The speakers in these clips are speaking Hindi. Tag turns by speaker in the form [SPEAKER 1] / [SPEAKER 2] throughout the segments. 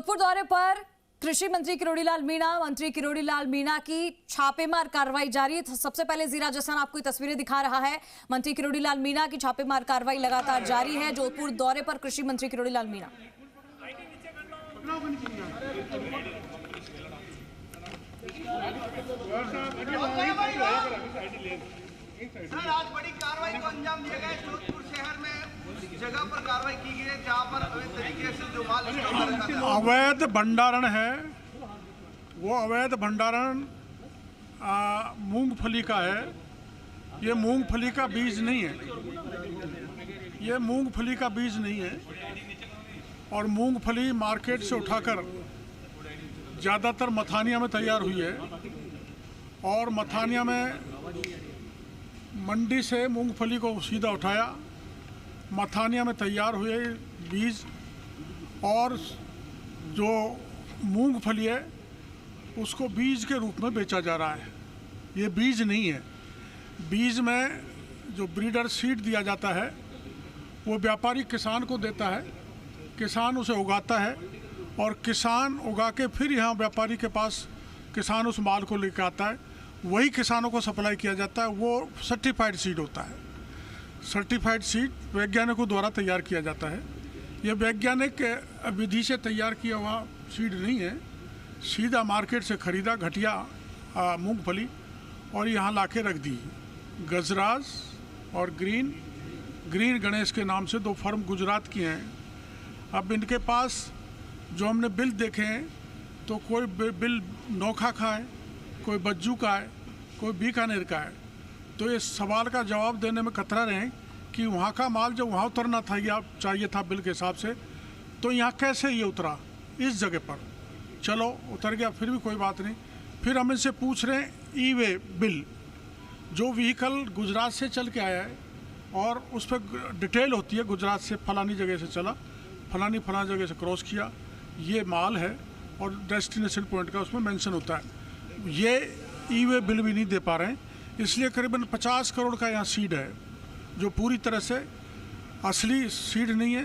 [SPEAKER 1] जोधपुर दौरे पर कृषि मंत्री किरोड़ीलाल मीणा, मंत्री किरोड़ीलाल मीणा की छापेमार कार्रवाई जारी है। सबसे पहले जीरा जसन आपको तस्वीरें दिखा रहा है। मंत्री किरोड़ीलाल मीणा की छापेमार कार्रवाई लगातार जारी है। जोधपुर दौरे पर कृषि मंत्री किरोड़ीलाल मीणा।
[SPEAKER 2] सर, आज बड़ी कार्रवाई को अंजाम दिया गया। जोधपुर शहर में जगह पर कार्रवाई की गई है जहां पर अवैध तरीके से जो माल
[SPEAKER 3] अवैध भंडारण है, वो अवैध भंडारण मूंगफली का है। ये मूंगफली का बीज नहीं है, ये मूंगफली का बीज नहीं है। और मूंगफली मार्केट से उठाकर ज़्यादातर मथानिया में तैयार हुई है और मथानिया में मंडी से मूंगफली को सीधा उठाया, मथानिया में तैयार हुए बीज और जो मूंगफली है उसको बीज के रूप में बेचा जा रहा है। ये बीज नहीं है। बीज में जो ब्रीडर सीड दिया जाता है वो व्यापारी किसान को देता है, किसान उसे उगाता है और किसान उगा के फिर यहाँ व्यापारी के पास किसान उस माल को लेकर आता है, वही किसानों को सप्लाई किया जाता है। वो सर्टिफाइड सीड होता है। सर्टिफाइड सीड वैज्ञानिकों द्वारा तैयार किया जाता है। ये वैज्ञानिक विधि से तैयार किया हुआ सीड नहीं है। सीधा मार्केट से खरीदा घटिया मूंगफली और यहाँ लाके रख दी। गजराज और ग्रीन गणेश के नाम से दो फर्म गुजरात की हैं। अब इनके पास जो हमने बिल देखे हैं तो कोई बिल नोखा का है, कोई बज्जू का है, कोई बीकानेर का है। तो इस सवाल का जवाब देने में कतरा रहे कि वहाँ का माल जब वहाँ उतरना था या चाहिए था बिल के हिसाब से, तो यहाँ कैसे ये उतरा इस जगह पर। चलो उतर गया, फिर भी कोई बात नहीं। फिर हम इनसे पूछ रहे हैं ई वे बिल, जो व्हीकल गुजरात से चल के आया है और उस पर डिटेल होती है, गुजरात से फलानी जगह से चला, फलानी जगह से क्रॉस किया, ये माल है और डेस्टिनेशन पॉइंट का उसमें मेंशन होता है। ये ई वे बिल भी नहीं दे पा रहे हैं। इसलिए करीबन 50 करोड़ का यहाँ सीड है जो पूरी तरह से असली सीड नहीं है,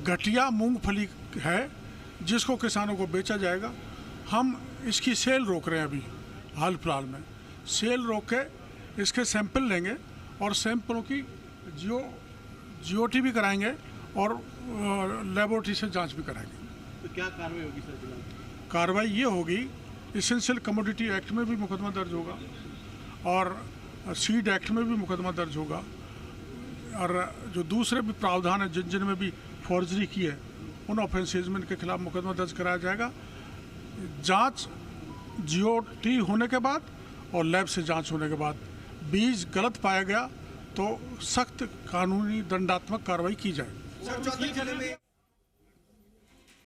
[SPEAKER 3] घटिया मूंगफली है जिसको किसानों को बेचा जाएगा। हम इसकी सेल रोक रहे हैं अभी हाल फिलहाल में। सेल रोक के इसके सैंपल लेंगे और सैंपलों की जीओटी भी कराएंगे और लेबोरेटरी से जांच भी कराएंगे।
[SPEAKER 2] तो क्या कार्रवाई होगी सर?
[SPEAKER 3] कार्रवाई ये होगी, एसेंशियल कमोडिटी एक्ट में भी मुकदमा दर्ज होगा और सीड एक्ट में भी मुकदमा दर्ज होगा और जो दूसरे भी प्रावधान है जिनमें भी फॉर्जरी की है उन ऑफेंसेज में इनके खिलाफ मुकदमा दर्ज कराया जाएगा। जांच जीओटी होने के बाद और लैब से जांच होने के बाद बीज गलत पाया गया तो सख्त कानूनी दंडात्मक कार्रवाई की जाए।